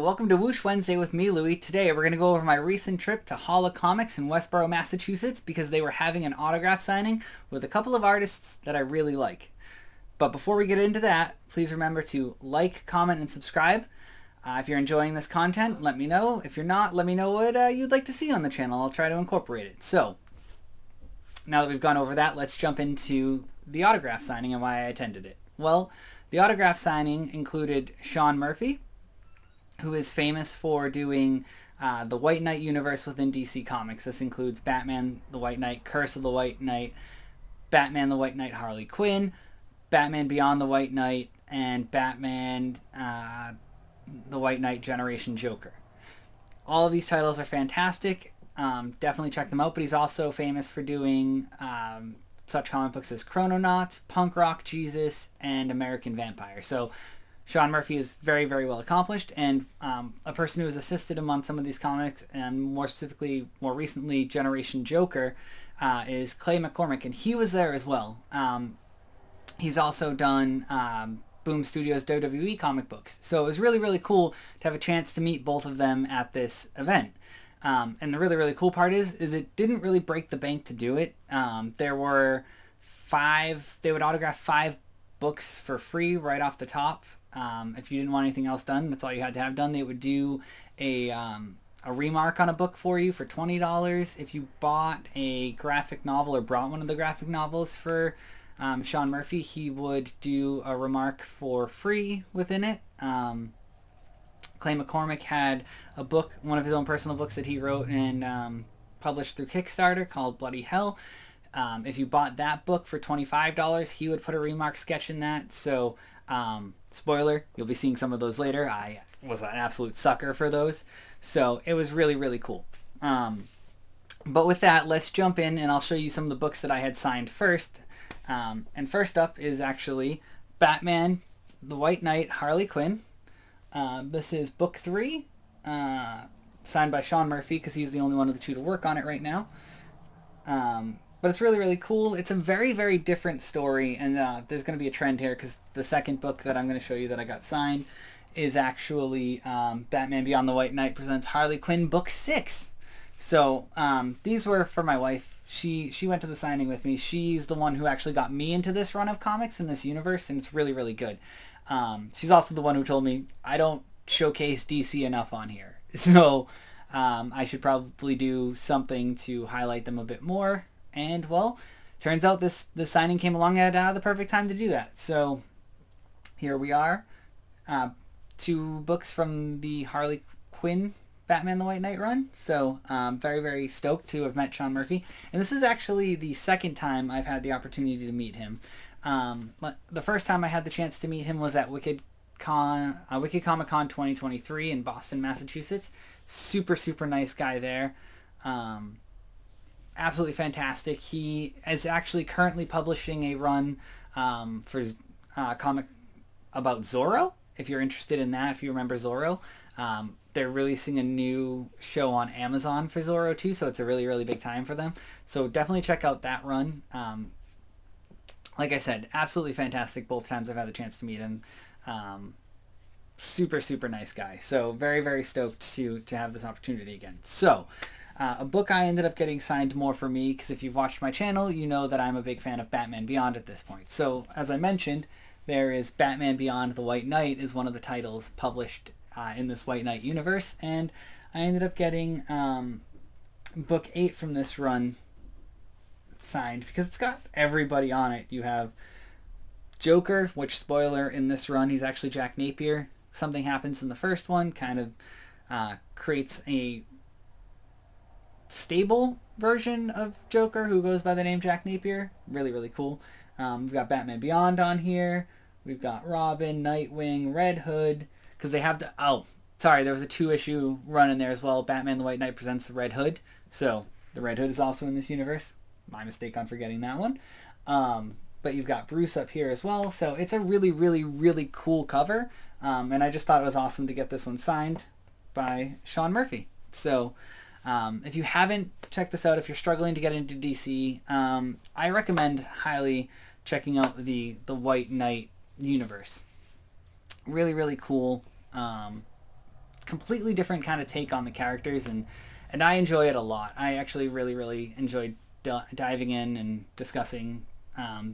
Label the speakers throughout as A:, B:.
A: welcome to Whoosh Wednesday with me, Louie. Today we're going to go over my recent trip to Holla Comics in Westborough, Massachusetts because they were having an autograph signing with a couple of artists that I really like. But before we get into that, please remember to like, comment, and subscribe. If you're enjoying this content, let me know. If you're not, let me know what you'd like to see on the channel. I'll try to incorporate it. So, now that we've gone over that, let's jump into the autograph signing and why I attended it. Well, the autograph signing included Sean Murphy, who is famous for doing the White Knight universe within DC Comics. This includes Batman the White Knight, Curse of the White Knight, Batman the White Knight Harley Quinn, Batman Beyond the White Knight, and Batman the White Knight Generation Joker. All of these titles are fantastic. Definitely check them out, but he's also famous for doing such comic books as Chrononauts, Punk Rock Jesus, and American Vampire. So Sean Murphy is very, very well accomplished, and a person who has assisted him on some of these comics, and more specifically, more recently, Generation Joker, is Clay McCormack, and he was there as well. He's also done Boom Studios WWE comic books. So it was really, really cool to have a chance to meet both of them at this event. And the really, really cool part is it didn't really break the bank to do it. There were they would autograph 5 books for free right off the top. If you didn't want anything else done, that's all you had to have done. They would do a remark on a book for you for $20. If you bought a graphic novel or brought one of the graphic novels for Sean Murphy, he would do a remark for free within it. Clay McCormack had a book, one of his own personal books that he wrote and published through Kickstarter called Bloody Hell. If you bought that book for $25, he would put a remark sketch in that. So, spoiler, you'll be seeing some of those later. I was an absolute sucker for those. So it was really, really cool. But with that, let's jump in and I'll show you some of the books that I had signed first. And first up is actually Batman, the White Knight, Harley Quinn. This is book 3, signed by Sean Murphy because he's the only one of the two to work on it right now. But it's really, really cool. It's a very, very different story, and there's going to be a trend here because the second book that I'm going to show you that I got signed is actually Batman Beyond the White Knight presents Harley Quinn book 6. So these were for my wife. She went to the signing with me. She's the one who actually got me into this run of comics in this universe, and it's really, really good. She's also the one who told me I don't showcase DC enough on here. So I should probably do something to highlight them a bit more. And, well, turns out this signing came along at the perfect time to do that. So here we are. 2 books from the Harley Quinn Batman the White Knight run. So very, very stoked to have met Sean Murphy. And this is actually the second time I've had the opportunity to meet him. The first time I had the chance to meet him was at Wicked Comic Con 2023 in Boston, Massachusetts. Super, super nice guy there. Absolutely fantastic. He is actually currently publishing a run for his comic about Zorro. If you're interested in that, if you remember Zorro. They're releasing a new show on Amazon for Zorro too, so it's a really, really big time for them. So definitely check out that run. Like I said, absolutely fantastic both times I've had the chance to meet him. Super, super nice guy. So very, very stoked to have this opportunity again. So a book I ended up getting signed more for me, because if you've watched my channel, you know that I'm a big fan of Batman Beyond at this point. So as I mentioned, there is Batman Beyond the White Knight is one of the titles published in this White Knight universe, and I ended up getting book 8 from this run signed because it's got everybody on it. You have Joker, which, spoiler, in this run he's actually Jack Napier. Something happens in the first one, kind of creates a stable version of Joker who goes by the name Jack Napier. Really, really cool. We've got Batman Beyond on here. We've got Robin, Nightwing, Red Hood, because they have to... Oh, sorry, there was a 2-issue run in there as well. Batman the White Knight presents the Red Hood. So the Red Hood is also in this universe. My mistake on forgetting that one. But you've got Bruce up here as well. So it's a really, really, really cool cover. And I just thought it was awesome to get this one signed by Sean Murphy. So if you haven't checked this out, if you're struggling to get into DC, I recommend highly checking out the White Knight universe. Really, really cool. completely different kind of take on the characters, and I enjoy it a lot. I actually really enjoyed diving in and discussing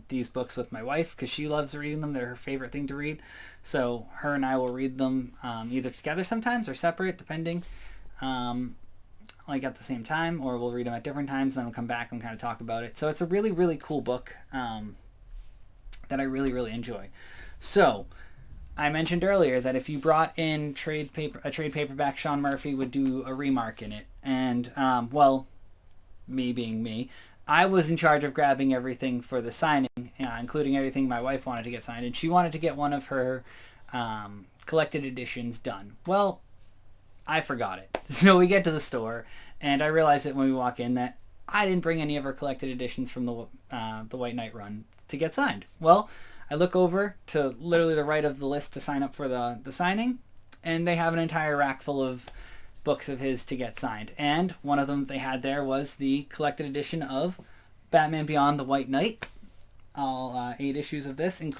A: these books with my wife because she loves reading them. They're her favorite thing to read. So her and I will read them either together sometimes or separate, depending, like at the same time, or we'll read them at different times. Then we'll come back and kind of talk about it. So it's a really cool book that I really enjoy. So I mentioned earlier that if you brought in a trade paperback, Sean Murphy would do a remark in it. And, well, me being me, I was in charge of grabbing everything for the signing, including everything my wife wanted to get signed. And she wanted to get one of her collected editions done. Well, I forgot it. So we get to the store, and I realized that when we walk in that I didn't bring any of her collected editions from the White Knight run to get signed. Well, I look over to literally the right of the list to sign up for the signing, and they have an entire rack full of books of his to get signed. And one of them they had there was the collected edition of Batman Beyond the White Knight. All 8 issues of this and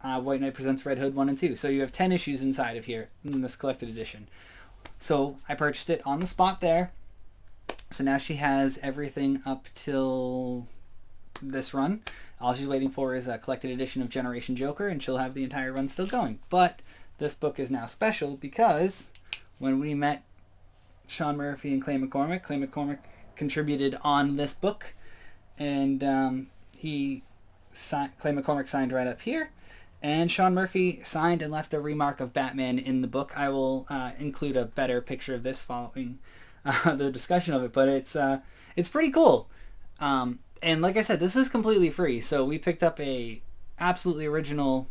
A: White Knight Presents Red Hood 1 and 2. So you have 10 issues inside of here in this collected edition. So I purchased it on the spot there. So now she has everything up till this run. All she's waiting for is a collected edition of Generation Joker, and she'll have the entire run still going. But this book is now special because when we met Sean Murphy and Clay McCormack contributed on this book, and Clay McCormack signed right up here, and Sean Murphy signed and left a remark of Batman in the book. I will include a better picture of this following the discussion of it, but it's pretty cool. And like I said, this is completely free, so we picked up a absolutely original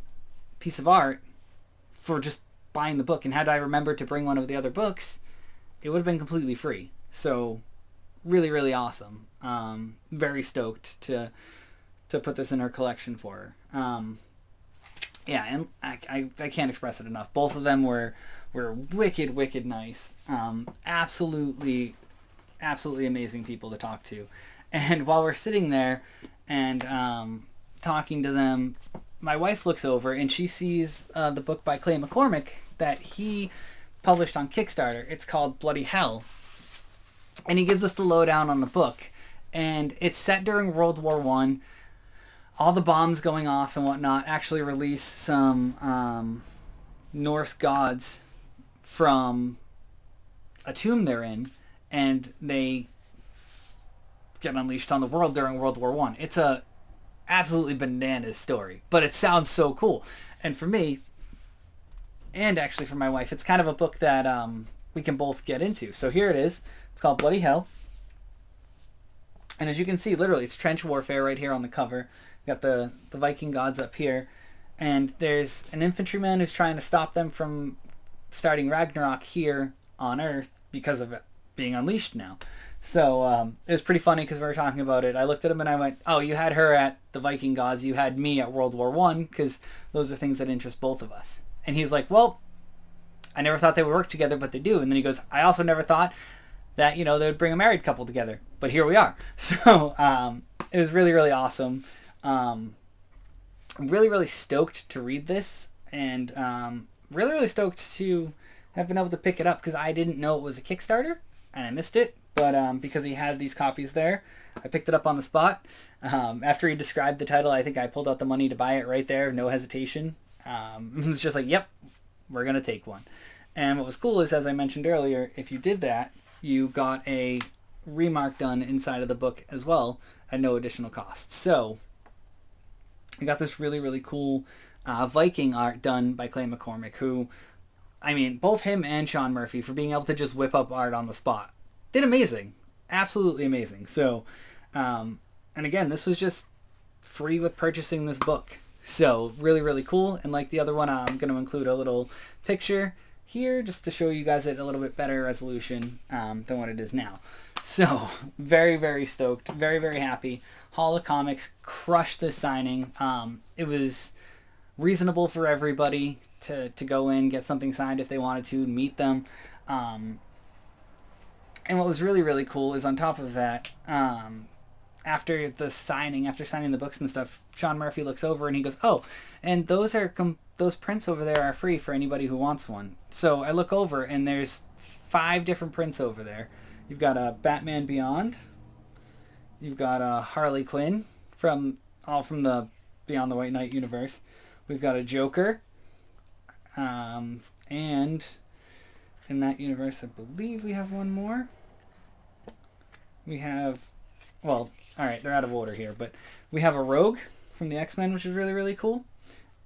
A: piece of art for just buying the book, and had I remembered to bring one of the other books, it would have been completely free. So really awesome. Very stoked to put this in her collection for her. Yeah, and I can't express it enough. Both of them were wicked nice. Absolutely amazing people to talk to. And while we're sitting there and talking to them, my wife looks over and she sees the book by Clay McCormack that he published on Kickstarter. It's called Bloody Hell. And he gives us the lowdown on the book. And it's set during World War I. All the bombs going off and whatnot actually release some Norse gods from a tomb they're in. And they get unleashed on the world during World War I. It's a absolutely bananas story, but it sounds so cool. And for me, and actually for my wife, it's kind of a book that we can both get into. So here it is. It's called Bloody Hell. And as you can see, literally, it's trench warfare right here on the cover. You got the Viking gods up here. And there's an infantryman who's trying to stop them from starting Ragnarok here on Earth because of it being unleashed now. So it was pretty funny because we were talking about it. I looked at him and I went, oh, you had her at the Viking gods. You had me at World War I, because those are things that interest both of us. And he was like, well, I never thought they would work together, but they do. And then he goes, I also never thought that, they would bring a married couple together. But here we are. So it was really awesome. I'm really stoked to read this. And really stoked to have been able to pick it up because I didn't know it was a Kickstarter. And I missed it. But because he had these copies there, I picked it up on the spot. After he described the title, I think I pulled out the money to buy it right there, no hesitation. It was just like, yep, we're going to take one. And what was cool is, as I mentioned earlier, if you did that, you got a remark done inside of the book as well at no additional cost. So I got this really cool Viking art done by Clay McCormack, who, I mean, both him and Sean Murphy, for being able to just whip up art on the spot, did amazing. Absolutely amazing. So, and again, this was just free with purchasing this book. So, really cool. And like the other one, I'm going to include a little picture here just to show you guys it a little bit better resolution than what it is now. So, very stoked. Very happy. Holla Comics crushed this signing. It was reasonable for everybody to go in, get something signed if they wanted to, meet them. And what was really cool is on top of that, after signing the books and stuff, Sean Murphy looks over and he goes, "Oh, and those prints over there are free for anybody who wants one." So I look over and there's 5 different prints over there. You've got a Batman Beyond. You've got a Harley Quinn from the Beyond the White Knight universe. We've got a Joker. And in that universe, I believe we have one more. We have, well, alright, they're out of order here, but we have a Rogue from the X-Men, which is really, really cool.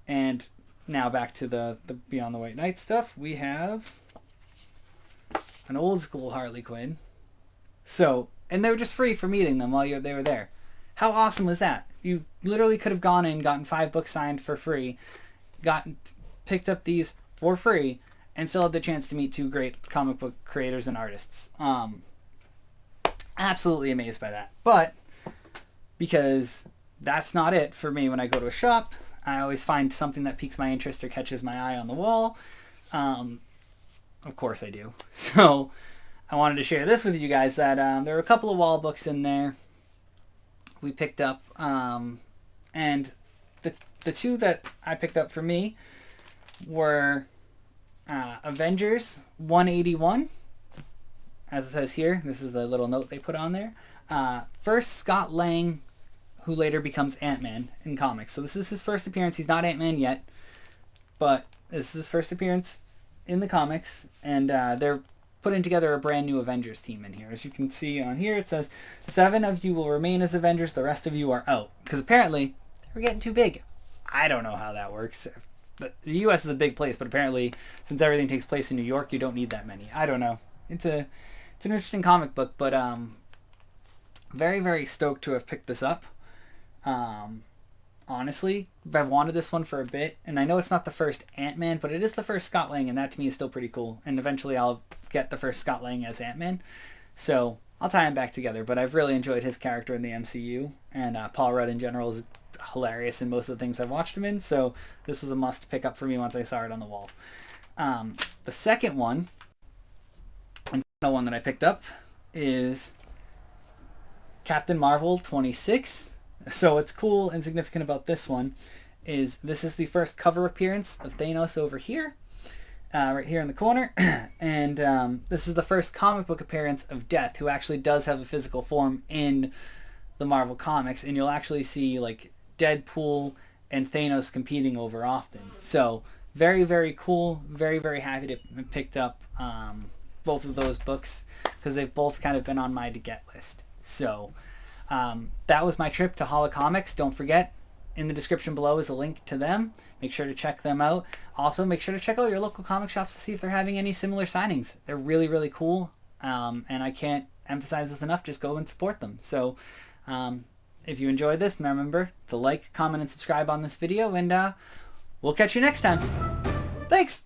A: And now back to the Beyond the White Knight stuff. We have an old school Harley Quinn. So, and they were just free for meeting them while they were there. How awesome was that? You literally could have gone in, gotten 5 books signed for free, picked up these for free, and still had the chance to meet 2 great comic book creators and artists. Absolutely amazed by that. But because that's not it for me when I go to a shop, I always find something that piques my interest or catches my eye on the wall. Of course I do. So I wanted to share this with you guys, that there were a couple of wall books in there we picked up, and the 2 that I picked up for me were Avengers 181, as it says here. This is the little note they put on there. First Scott Lang, who later becomes Ant-Man in comics. So this is his first appearance. He's not Ant-Man yet, but this is his first appearance in the comics, and they're putting together a brand new Avengers team in here. As you can see on here, it says 7 of you will remain as Avengers, the rest of you are out. Because apparently they're getting too big. I don't know how that works. The U.S. is a big place, but apparently since everything takes place in New York, you don't need that many. I don't know. It's an interesting comic book, but very, very stoked to have picked this up. Honestly, I've wanted this one for a bit, and I know it's not the first Ant-Man, but it is the first Scott Lang, and that to me is still pretty cool. And eventually I'll get the first Scott Lang as Ant-Man, so I'll tie him back together. But I've really enjoyed his character in the MCU, and Paul Rudd in general is hilarious in most of the things I've watched him in, so this was a must pick up for me once I saw it on the wall. The second one, and the one that I picked up, is Captain Marvel 26. So what's cool and significant about this one is this is the first cover appearance of Thanos over here, right here in the corner, and this is the first comic book appearance of Death, who actually does have a physical form in the Marvel comics, and you'll actually see like Deadpool and Thanos competing over often. So very, very cool. Very, very happy to have picked up both of those books, because they've both kind of been on my to get list. So that was my trip to Holocomics. Don't forget, in the description below is a link to them. Make sure to check them out. Also, make sure to check out your local comic shops to see if they're having any similar signings. They're really, really cool, and I can't emphasize this enough. Just go and support them. So if you enjoyed this, remember to like, comment, and subscribe on this video, and we'll catch you next time. Thanks!